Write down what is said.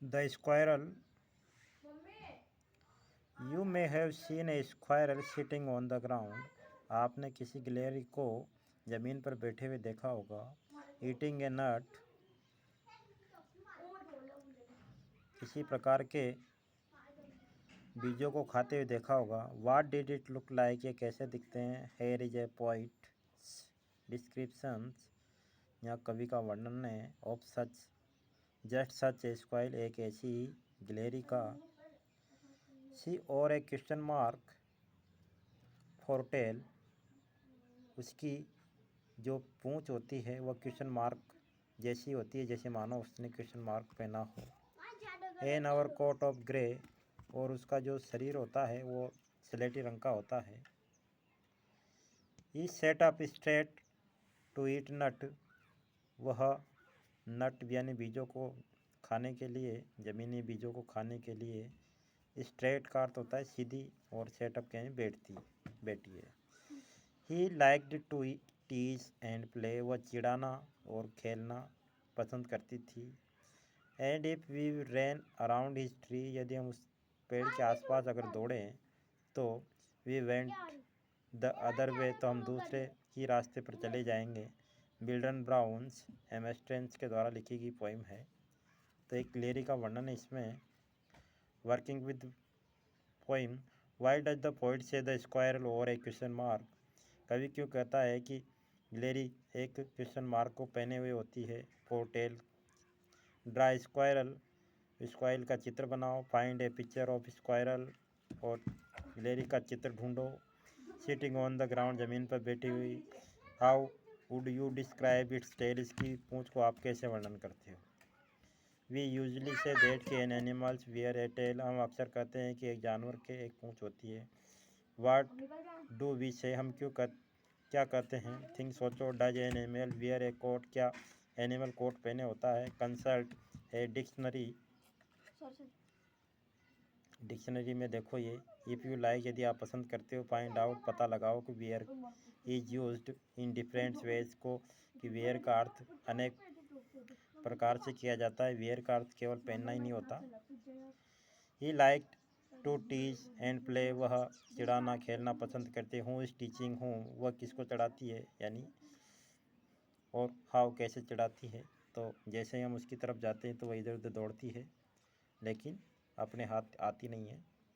The squirrel. You may have seen a squirrel sitting on the ground. आपने किसी गिलहरी को जमीन पर बैठे हुए देखा होगा. Eating a nut. किसी प्रकार के बीजों को खाते हुए देखा होगा. What did it look like? ये कैसे दिखते हैं. Here is a poet's description. यहाँ कवि का वर्णन है. Of such just such a squirrel. एक ऐसी गिलहरी का. She wore a question mark for tail. उसकी जो पूँछ होती है वह क्वेश्चन मार्क जैसी होती है, जैसे मानो उसने क्वेश्चन मार्क पहना हो. An overcoat of grey. और उसका जो शरीर होता है वो स्लेटी रंग का होता है. He set up straight to eat nut. वह नट यानी बीजों को खाने के लिए, ज़मीनी बीजों को खाने के लिए. स्ट्रेट का अर्थ होता है सीधी और सेटअप यानी बैठी है. He liked to tease and play. वह चिढ़ाना और खेलना पसंद करती थी. And if we ran around his tree. यदि हम उस पेड़ के आसपास अगर दौड़ें तो we went the other way. तो हम दूसरे ही रास्ते पर चले जाएंगे. बिल्डन ब्राउन्स एमस्ट्रेंस के द्वारा लिखी गई पोइम है. तो एक गिलहरी का वर्णन है इसमें. Working with poem. Why does the poet से द स्क्वायरल और ए क्वेश्चन मार्क. कवि क्यों कहता है कि गिलहरी एक क्वेश्चन मार्क को पहने हुए होती है. For tail. Draw squirrel. Squirrel का चित्र बनाओ. Find a picture of squirrel. और गिलहरी का चित्र ढूंढो. Sitting on the ground. ज़मीन पर बैठी हुई. How would you describe its tail. इसकी पूँछ को आप कैसे वर्णन करते हो. वी यूजली से दैट कि an animals wear a tail. हम अक्सर कहते हैं कि एक जानवर के एक पूँछ होती है. वाट डू वी से. हम क्या कहते हैं. थिंक सोचो. Does an animal wear a coat. क्या एनिमल कोट पहने होता है. Consult a dictionary. डिक्शनरी में देखो ये. If you like. यदि आप पसंद करते हो. Find out. पता लगाओ कि wear is used in different ways को. कि वेयर का अर्थ अनेक प्रकार से किया जाता है. वेयर का अर्थ केवल पहनना ही नहीं होता. He like to teach and play. वह चिढ़ाना खेलना पसंद करते. हूँ इस टीचिंग. हूँ वह किसको चढ़ाती है यानी. और हाउ कैसे चढ़ाती है. तो जैसे ही हम उसकी तरफ जाते हैं तो वह इधर उधर दौड़ती है, लेकिन अपने हाथ आती नहीं है.